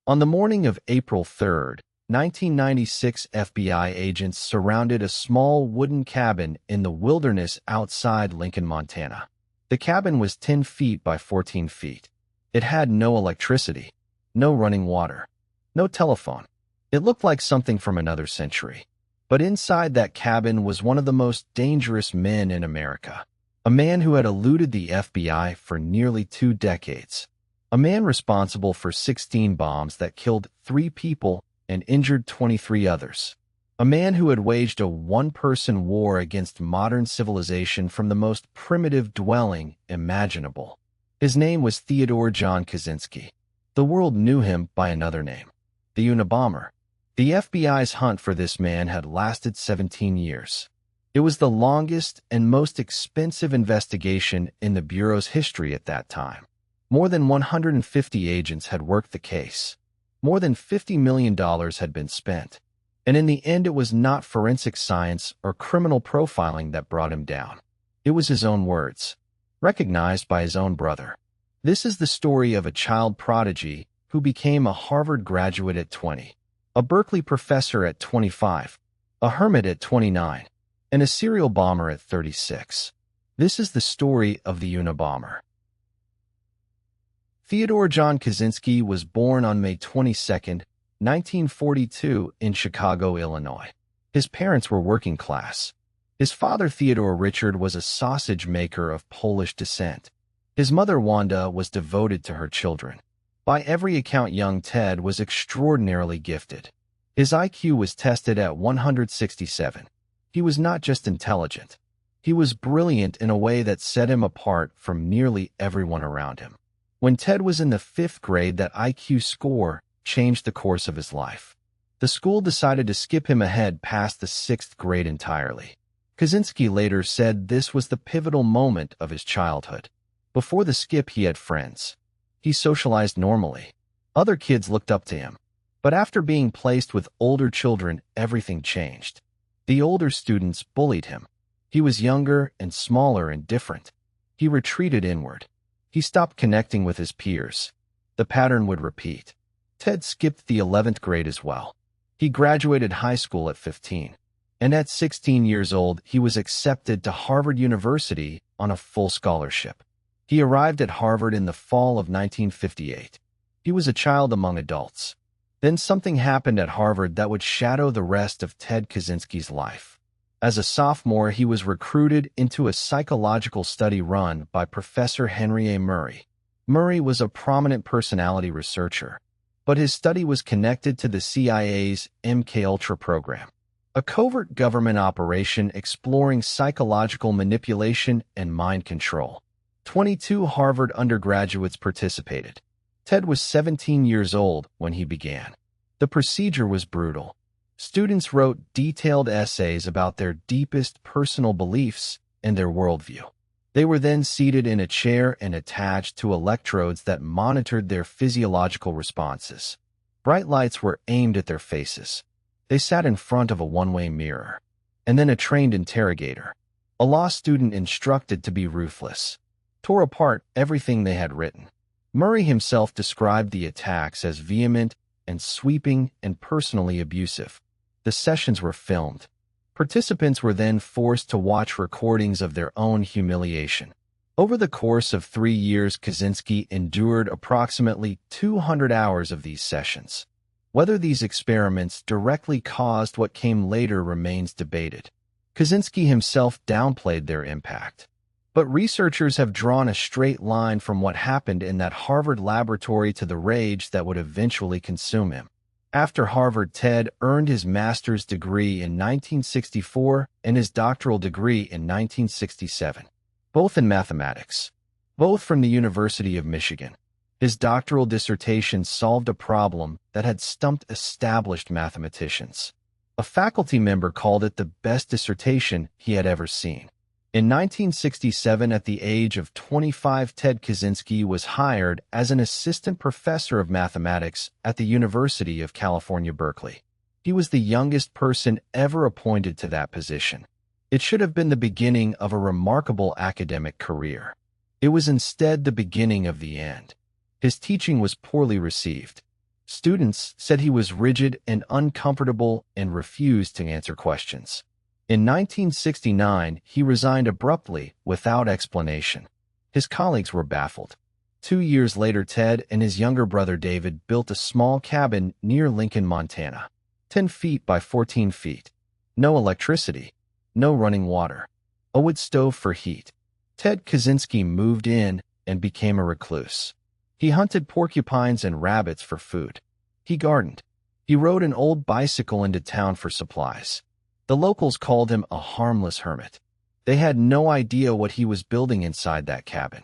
On the morning of April 3rd, 1996, FBI agents surrounded a small wooden cabin in the wilderness outside Lincoln, Montana. The cabin was 10 feet by 14 feet. It had no electricity, no running water, no telephone. It looked like something from another century. But inside that cabin was one of the most dangerous men in America. A man who had eluded the FBI for nearly 2 decades. A man responsible for 16 bombs that killed 3 people and injured 23 others. A man who had waged a one-person war against modern civilization from the most primitive dwelling imaginable. His name was Theodore John Kaczynski. The world knew him by another name, the Unabomber. The FBI's hunt for this man had lasted 17 years. It was the longest and most expensive investigation in the Bureau's history at that time. More than 150 agents had worked the case. More than $50 million had been spent. And in the end, it was not forensic science or criminal profiling that brought him down. It was his own words, recognized by his own brother. This is the story of a child prodigy who became a Harvard graduate at 20, a Berkeley professor at 25, a hermit at 29, and a serial bomber at 36. This is the story of the Unabomber. Theodore John Kaczynski was born on May 22, 1942, in Chicago, Illinois. His parents were working class. His father, Theodore Richard, was a sausage maker of Polish descent. His mother, Wanda, was devoted to her children. By every account, young Ted was extraordinarily gifted. His IQ was tested at 167. He was not just intelligent. He was brilliant in a way that set him apart from nearly everyone around him. When Ted was in the 5th grade, that IQ score changed the course of his life. The school decided to skip him ahead past the 6th grade entirely. Kaczynski later said this was the pivotal moment of his childhood. Before the skip, he had friends. He socialized normally. Other kids looked up to him. But after being placed with older children, everything changed. The older students bullied him. He was younger and smaller and different. He retreated inward. He stopped connecting with his peers. The pattern would repeat. Ted skipped the 11th grade as well. He graduated high school at 15. And at 16 years old, he was accepted to Harvard University on a full scholarship. He arrived at Harvard in the fall of 1958. He was a child among adults. Then something happened at Harvard that would shadow the rest of Ted Kaczynski's life. As a sophomore, he was recruited into a psychological study run by Professor Henry A. Murray. Murray was a prominent personality researcher, but his study was connected to the CIA's MKUltra program, a covert government operation exploring psychological manipulation and mind control. 22 Harvard undergraduates participated. Ted was 17 years old when he began. The procedure was brutal. Students wrote detailed essays about their deepest personal beliefs and their worldview. They were then seated in a chair and attached to electrodes that monitored their physiological responses. Bright lights were aimed at their faces. They sat in front of a one-way mirror. And then a trained interrogator, a law student instructed to be ruthless, tore apart everything they had written. Murray himself described the attacks as vehement and sweeping and personally abusive. The sessions were filmed. Participants were then forced to watch recordings of their own humiliation. Over the course of 3 years, Kaczynski endured approximately 200 hours of these sessions. Whether these experiments directly caused what came later remains debated. Kaczynski himself downplayed their impact. But researchers have drawn a straight line from what happened in that Harvard laboratory to the rage that would eventually consume him. After Harvard, Ted earned his master's degree in 1964 and his doctoral degree in 1967, both in mathematics, both from the University of Michigan. His doctoral dissertation solved a problem that had stumped established mathematicians. A faculty member called it the best dissertation he had ever seen. In 1967, at the age of 25, Ted Kaczynski was hired as an assistant professor of mathematics at the University of California, Berkeley. He was the youngest person ever appointed to that position. It should have been the beginning of a remarkable academic career. It was instead the beginning of the end. His teaching was poorly received. Students said he was rigid and uncomfortable and refused to answer questions. In 1969, he resigned abruptly without explanation. His colleagues were baffled. 2 years later, Ted and his younger brother David built a small cabin near Lincoln, Montana. 10 feet by 14 feet. No electricity. No running water. A wood stove for heat. Ted Kaczynski moved in and became a recluse. He hunted porcupines and rabbits for food. He gardened. He rode an old bicycle into town for supplies. The locals called him a harmless hermit. They had no idea what he was building inside that cabin.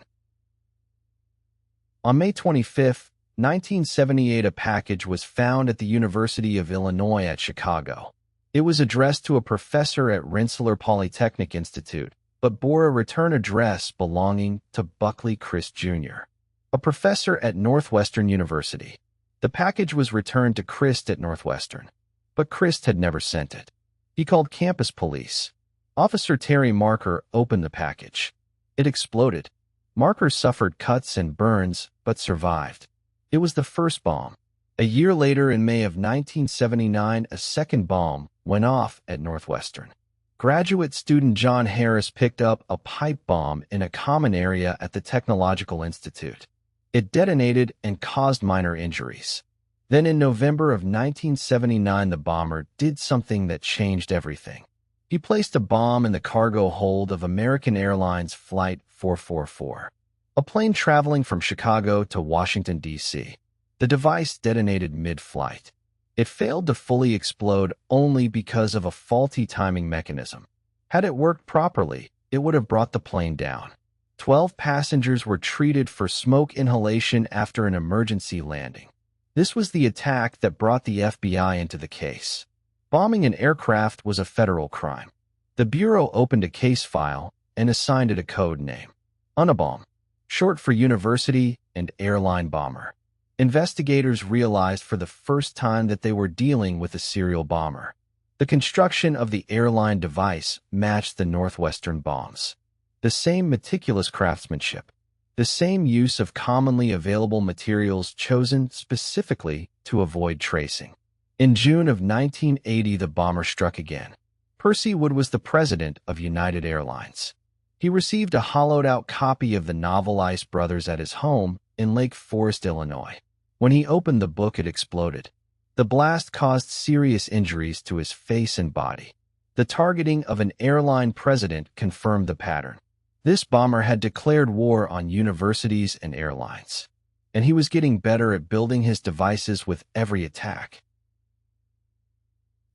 On May 25, 1978, a package was found at the University of Illinois at Chicago. It was addressed to a professor at Rensselaer Polytechnic Institute, but bore a return address belonging to Buckley Christ Jr., a professor at Northwestern University. The package was returned to Christ at Northwestern, but Christ had never sent it. He called campus police. Officer Terry Marker opened the package. It exploded. Marker suffered cuts and burns, but survived. It was the first bomb. A year later, in May of 1979, a second bomb went off at Northwestern. Graduate student John Harris picked up a pipe bomb in a common area at the Technological Institute. It detonated and caused minor injuries. Then in November of 1979, the bomber did something that changed everything. He placed a bomb in the cargo hold of American Airlines Flight 444, a plane traveling from Chicago to Washington, D.C. The device detonated mid-flight. It failed to fully explode only because of a faulty timing mechanism. Had it worked properly, it would have brought the plane down. 12 passengers were treated for smoke inhalation after an emergency landing. This was the attack that brought the FBI into the case. Bombing an aircraft was a federal crime. The Bureau opened a case file and assigned it a code name, Unabomber, short for University and Airline Bomber. Investigators realized for the first time that they were dealing with a serial bomber. The construction of the airline device matched the Northwestern bombs. The same meticulous craftsmanship, the same use of commonly available materials chosen specifically to avoid tracing. In June of 1980, the bomber struck again. Percy Wood was the president of United Airlines. He received a hollowed-out copy of the novel Ice Brothers at his home in Lake Forest, Illinois. When he opened the book, it exploded. The blast caused serious injuries to his face and body. The targeting of an airline president confirmed the pattern. This bomber had declared war on universities and airlines, and he was getting better at building his devices with every attack.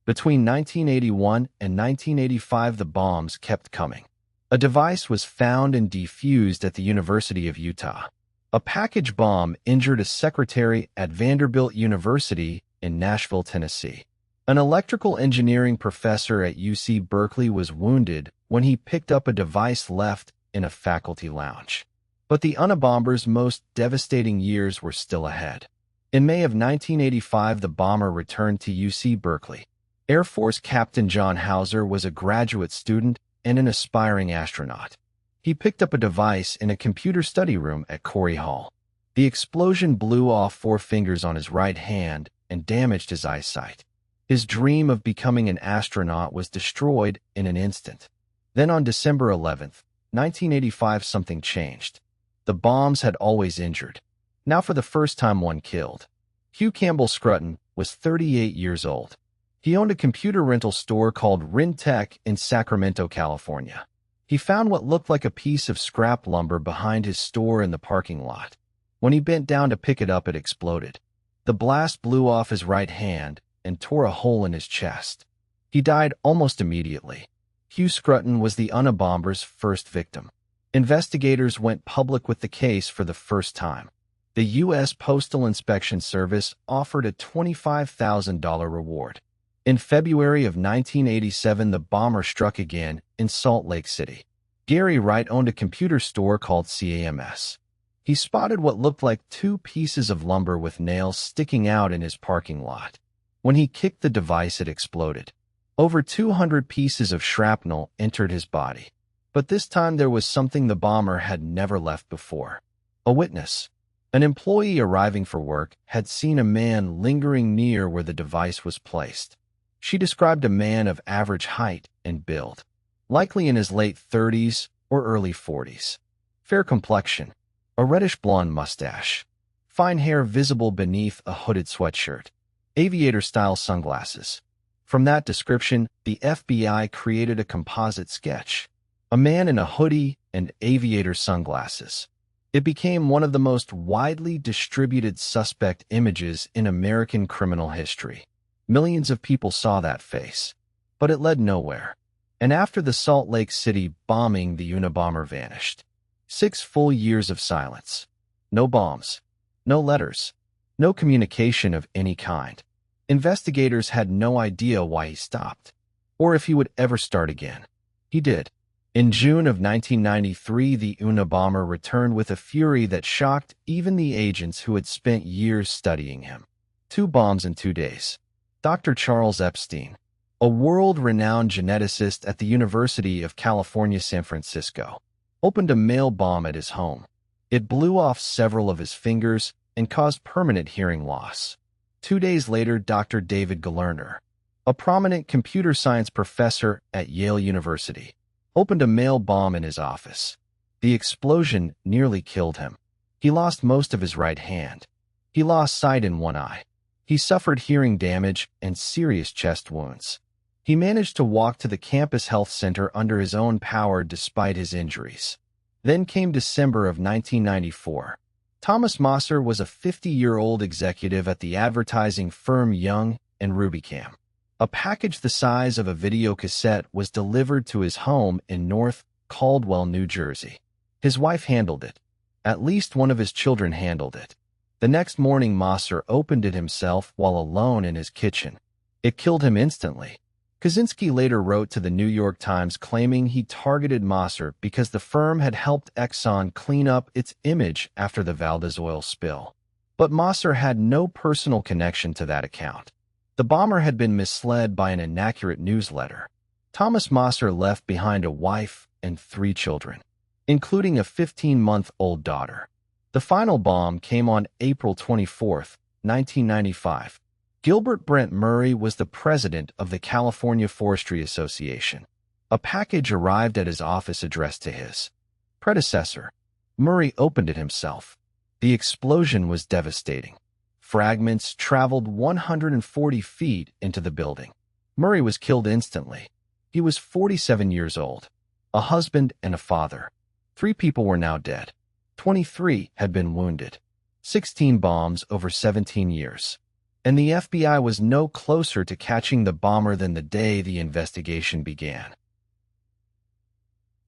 Between 1981 and 1985, the bombs kept coming. A device was found and defused at the University of Utah. A package bomb injured a secretary at Vanderbilt University in Nashville, Tennessee. An electrical engineering professor at UC Berkeley was wounded when he picked up a device left in a faculty lounge. But the Unabomber's most devastating years were still ahead. In May of 1985, the bomber returned to UC Berkeley. Air Force Captain John Hauser was a graduate student and an aspiring astronaut. He picked up a device in a computer study room at Corey Hall. The explosion blew off 4 fingers on his right hand and damaged his eyesight. His dream of becoming an astronaut was destroyed in an instant. Then on December 11th, 1985, something changed. The bombs had always injured. Now for the first time, one killed. Hugh Campbell Scruton was 38 years old. He owned a computer rental store called Rentech in Sacramento, California. He found what looked like a piece of scrap lumber behind his store in the parking lot. When he bent down to pick it up, it exploded. The blast blew off his right hand and tore a hole in his chest. He died almost immediately. Hugh Scruton was the Unabomber's first victim. Investigators went public with the case for the first time. The U.S. Postal Inspection Service offered a $25,000 reward. In February of 1987, the bomber struck again in Salt Lake City. Gary Wright owned a computer store called CAMS. He spotted what looked like 2 pieces of lumber with nails sticking out in his parking lot. When he kicked the device, it exploded. Over 200 pieces of shrapnel entered his body. But this time there was something the bomber had never left before. A witness. An employee arriving for work had seen a man lingering near where the device was placed. She described a man of average height and build, likely in his late 30s or early 40s. Fair complexion, a reddish-blonde mustache, fine hair visible beneath a hooded sweatshirt, aviator-style sunglasses. From that description, the FBI created a composite sketch. A man in a hoodie and aviator sunglasses. It became one of the most widely distributed suspect images in American criminal history. Millions of people saw that face, but it led nowhere. And after the Salt Lake City bombing, the Unabomber vanished. 6 full years of silence. No bombs, no letters, no communication of any kind. Investigators had no idea why he stopped, or if he would ever start again. He did. In June of 1993, the Unabomber returned with a fury that shocked even the agents who had spent years studying him. 2 bombs in 2 days. Dr. Charles Epstein, a world-renowned geneticist at the University of California, San Francisco, opened a mail bomb at his home. It blew off several of his fingers and caused permanent hearing loss. 2 days later, Dr. David Galerner, a prominent computer science professor at Yale University, opened a mail bomb in his office. The explosion nearly killed him. He lost most of his right hand. He lost sight in one eye. He suffered hearing damage and serious chest wounds. He managed to walk to the campus health center under his own power despite his injuries. Then came December of 1994. Thomas Mosser was a 50-year-old executive at the advertising firm Young & Rubicam. A package the size of a video cassette was delivered to his home in North Caldwell, New Jersey. His wife handled it. At least one of his children handled it. The next morning, Mosser opened it himself while alone in his kitchen. It killed him instantly. Kaczynski later wrote to the New York Times claiming he targeted Mosser because the firm had helped Exxon clean up its image after the Valdez oil spill. But Mosser had no personal connection to that account. The bomber had been misled by an inaccurate newsletter. Thomas Mosser left behind a wife and 3 children, including a 15-month-old daughter. The final bomb came on April 24, 1995. Gilbert Brent Murray was the president of the California Forestry Association. A package arrived at his office addressed to his predecessor. Murray opened it himself. The explosion was devastating. Fragments traveled 140 feet into the building. Murray was killed instantly. He was 47 years old, a husband and a father. 3 people were now dead. 23 had been wounded. 16 bombs over 17 years. And the FBI was no closer to catching the bomber than the day the investigation began.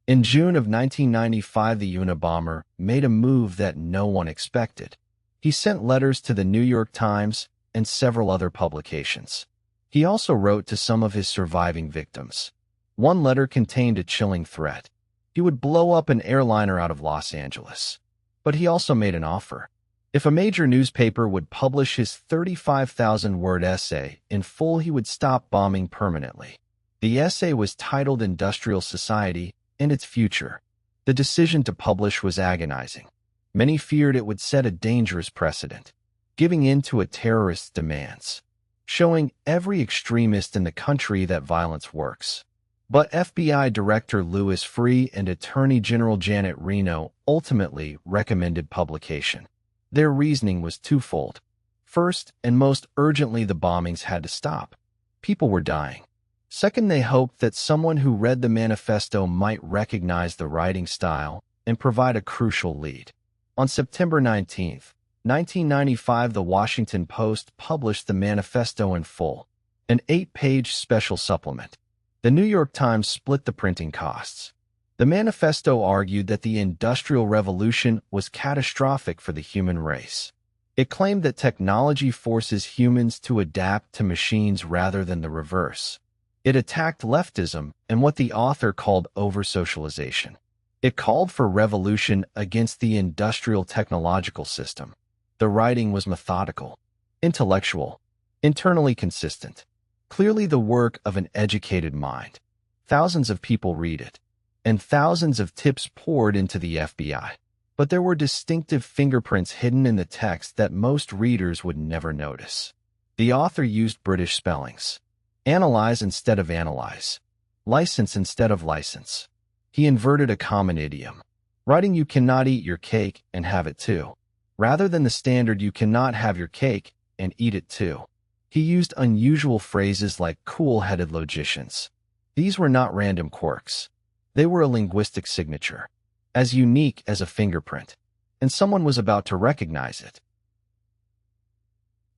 In June of 1995, the Unabomber made a move that no one expected. He sent letters to the New York Times and several other publications. He also wrote to some of his surviving victims. One letter contained a chilling threat. He would blow up an airliner out of Los Angeles. But he also made an offer. If a major newspaper would publish his 35,000-word essay in full, he would stop bombing permanently. The essay was titled Industrial Society and Its Future. The decision to publish was agonizing. Many feared it would set a dangerous precedent, giving in to a terrorist's demands, showing every extremist in the country that violence works. But FBI Director Louis Freeh and Attorney General Janet Reno ultimately recommended publication. Their reasoning was twofold. First, and most urgently, the bombings had to stop. People were dying. Second, they hoped that someone who read the manifesto might recognize the writing style and provide a crucial lead. On September 19, 1995, the Washington Post published the manifesto in full, an 8-page special supplement. The New York Times split the printing costs. The manifesto argued that the Industrial Revolution was catastrophic for the human race. It claimed that technology forces humans to adapt to machines rather than the reverse. It attacked leftism and what the author called over-socialization. It called for revolution against the industrial technological system. The writing was methodical, intellectual, internally consistent, clearly the work of an educated mind. Thousands of people read it, and thousands of tips poured into the FBI. but there were distinctive fingerprints hidden in the text that most readers would never notice. The author used British spellings. Analyze instead of analyze. License instead of license. He inverted a common idiom, writing "you cannot eat your cake and have it too," rather than the standard "you cannot have your cake and eat it too." He used unusual phrases like cool-headed logicians. These were not random quirks. They were a linguistic signature, as unique as a fingerprint, and someone was about to recognize it.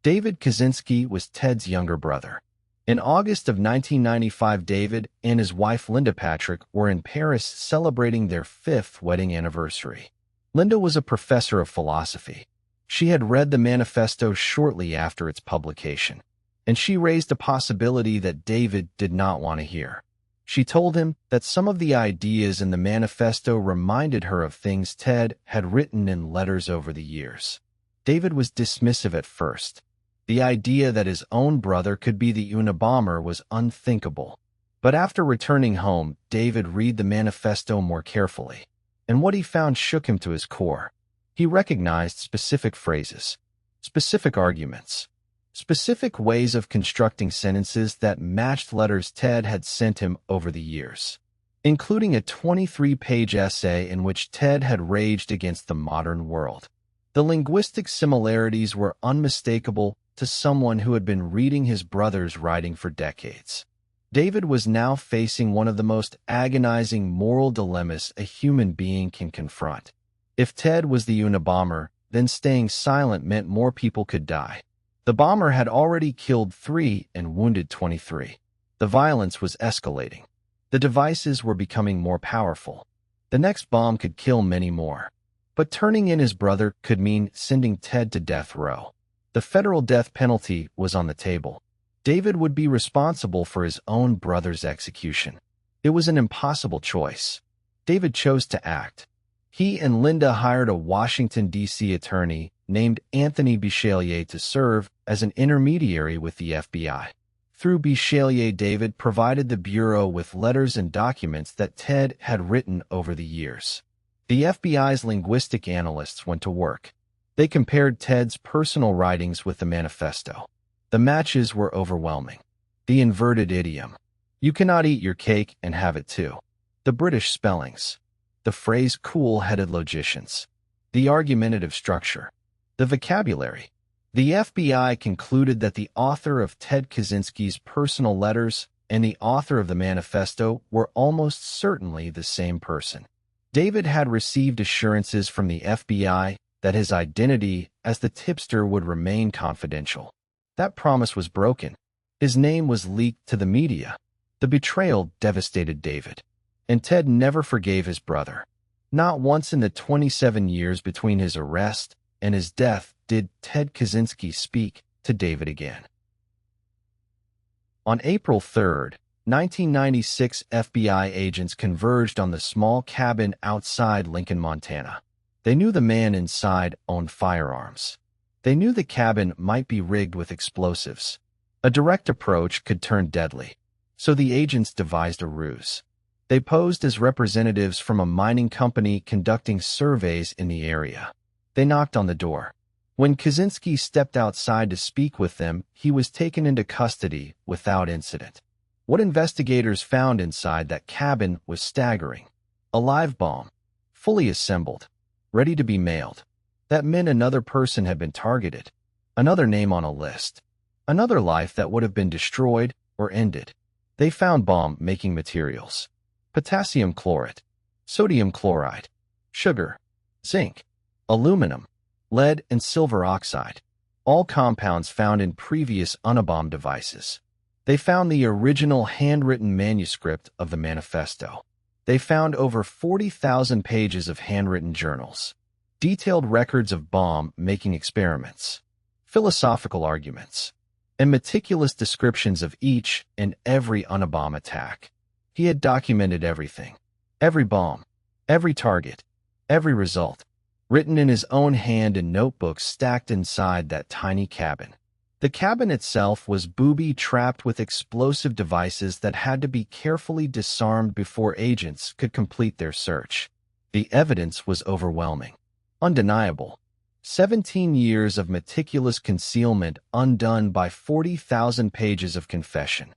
David Kaczynski was Ted's younger brother. In August of 1995, David and his wife Linda Patrick were in Paris celebrating their 5th wedding anniversary. Linda was a professor of philosophy. She had read the Manifesto shortly after its publication, and she raised a possibility that David did not want to hear. She told him that some of the ideas in the Manifesto reminded her of things Ted had written in letters over the years. David was dismissive at first. The idea that his own brother could be the Unabomber was unthinkable. But after returning home, David read the Manifesto more carefully, and what he found shook him to his core. He recognized specific phrases, specific arguments, specific ways of constructing sentences that matched letters Ted had sent him over the years, including a 23-page essay in which Ted had raged against the modern world. The linguistic similarities were unmistakable to someone who had been reading his brother's writing for decades. David was now facing one of the most agonizing moral dilemmas a human being can confront. If Ted was the Unabomber, then staying silent meant more people could die. The bomber had already killed 3 and wounded 23. The violence was escalating. The devices were becoming more powerful. The next bomb could kill many more. But turning in his brother could mean sending Ted to death row. The federal death penalty was on the table. David would be responsible for his own brother's execution. It was an impossible choice. David chose to act. He and Linda hired a Washington, D.C. attorney named Anthony Bichelier to serve as an intermediary with the FBI. Through Bichelier, David provided the Bureau with letters and documents that Ted had written over the years. The FBI's linguistic analysts went to work. They compared Ted's personal writings with the Manifesto. The matches were overwhelming. The inverted idiom, "you cannot eat your cake and have it too." The British spellings. The phrase "cool-headed logicians." The argumentative structure. The vocabulary. The FBI concluded that the author of Ted Kaczynski's personal letters and the author of the Manifesto were almost certainly the same person. David had received assurances from the FBI that his identity as the tipster would remain confidential. That promise was broken. His name was leaked to the media. The betrayal devastated David, and Ted never forgave his brother. Not once in the 27 years between his arrest and his death did Ted Kaczynski speak to David again. On April 3, 1996, FBI agents converged on the small cabin outside Lincoln, Montana. They knew the man inside owned firearms. They knew the cabin might be rigged with explosives. A direct approach could turn deadly, so the agents devised a ruse. They posed as representatives from a mining company conducting surveys in the area. They knocked on the door. When Kaczynski stepped outside to speak with them, he was taken into custody without incident. What investigators found inside that cabin was staggering. A live bomb, fully assembled, ready to be mailed. That meant another person had been targeted, another name on a list, another life that would have been destroyed or ended. They found bomb-making materials: potassium chlorate, sodium chloride, sugar, zinc, aluminum, lead, and silver oxide, all compounds found in previous Unabomber devices. They found the original handwritten manuscript of the Manifesto. They found over 40,000 pages of handwritten journals, detailed records of bomb-making experiments, philosophical arguments, and meticulous descriptions of each and every Unabomber attack. He had documented everything, every bomb, every target, every result, written in his own hand in notebooks stacked inside that tiny cabin. The cabin itself was booby-trapped with explosive devices that had to be carefully disarmed before agents could complete their search. The evidence was overwhelming. Undeniable. 17 years of meticulous concealment undone by 40,000 pages of confession.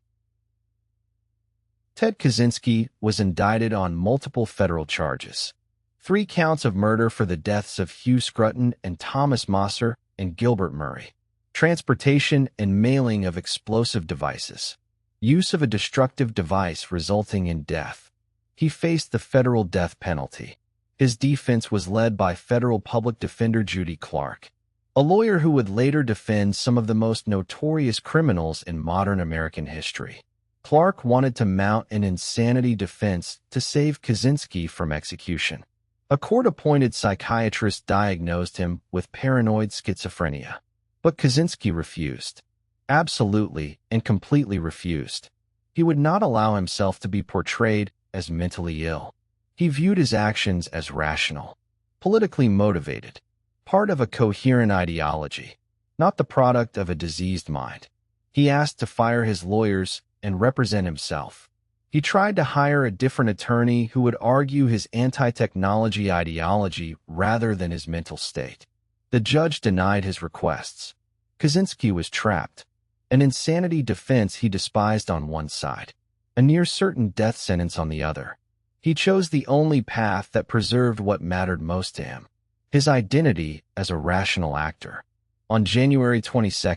Ted Kaczynski was indicted on multiple federal charges. 3 counts of murder for the deaths of Hugh Scruton and Thomas Mosser and Gilbert Murray. Transportation and mailing of explosive devices. Use of a destructive device resulting in death. He faced the federal death penalty. His defense was led by federal public defender Judy Clark, a lawyer who would later defend some of the most notorious criminals in modern American history. Clark wanted to mount an insanity defense to save Kaczynski from execution. A court-appointed psychiatrist diagnosed him with paranoid schizophrenia. But Kaczynski refused. Absolutely and completely refused. He would not allow himself to be portrayed as mentally ill. He viewed his actions as rational, politically motivated, part of a coherent ideology, not the product of a diseased mind. He asked to fire his lawyers and represent himself. He tried to hire a different attorney who would argue his anti-technology ideology rather than his mental state. The judge denied his requests. Kaczynski was trapped. An insanity defense he despised on one side, a near-certain death sentence on the other. He chose the only path that preserved what mattered most to him, his identity as a rational actor. On January 22,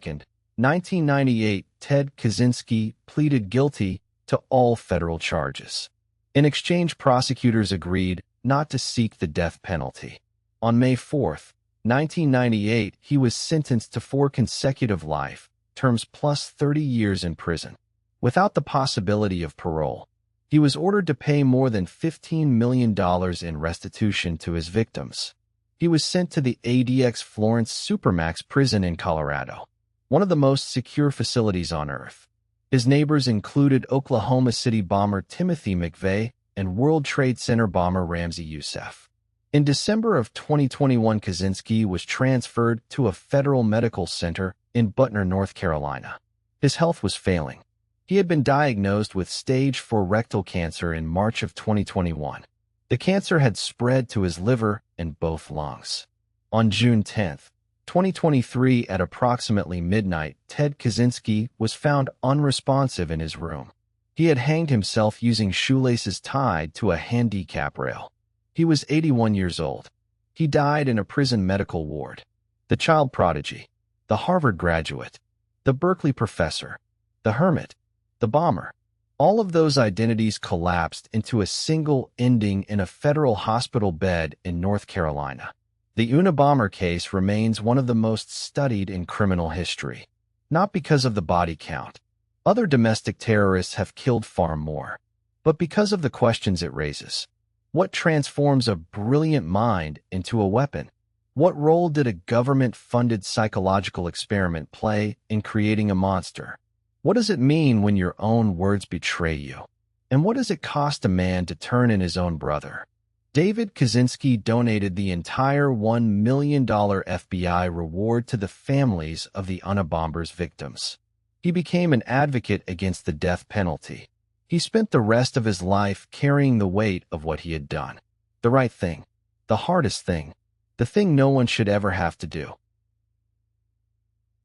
1998, Ted Kaczynski pleaded guilty to all federal charges. In exchange, prosecutors agreed not to seek the death penalty. On May 4, 1998, he was sentenced to 4 consecutive life terms plus 30 years in prison, without the possibility of parole. He was ordered to pay more than $15 million in restitution to his victims. He was sent to the ADX Florence Supermax prison in Colorado, one of the most secure facilities on Earth. His neighbors included Oklahoma City bomber Timothy McVeigh and World Trade Center bomber Ramzi Youssef. In December of 2021, Kaczynski was transferred to a federal medical center in Butner, North Carolina. His health was failing. He had been diagnosed with stage 4 rectal cancer in March of 2021. The cancer had spread to his liver and both lungs. On June 10, 2023, at approximately midnight, Ted Kaczynski was found unresponsive in his room. He had hanged himself using shoelaces tied to a handicap rail. He was 81 years old. He died in a prison medical ward. The child prodigy, the Harvard graduate, the Berkeley professor, the hermit, the bomber. All of those identities collapsed into a single ending in a federal hospital bed in North Carolina. The Unabomber case remains one of the most studied in criminal history, not because of the body count. Other domestic terrorists have killed far more, but because of the questions it raises. What transforms a brilliant mind into a weapon? What role did a government-funded psychological experiment play in creating a monster? What does it mean when your own words betray you? And what does it cost a man to turn in his own brother? David Kaczynski donated the entire $1 million FBI reward to the families of the Unabomber's victims. He became an advocate against the death penalty. He spent the rest of his life carrying the weight of what he had done. The right thing. The hardest thing. The thing no one should ever have to do.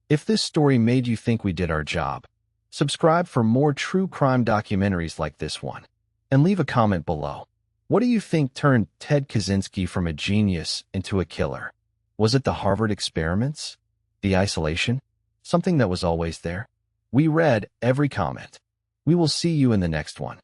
If this story made you think we did our job, subscribe for more true crime documentaries like this one, and leave a comment below. What do you think turned Ted Kaczynski from a genius into a killer? Was it the Harvard experiments? The isolation? Something that was always there? We read every comment. We will see you in the next one.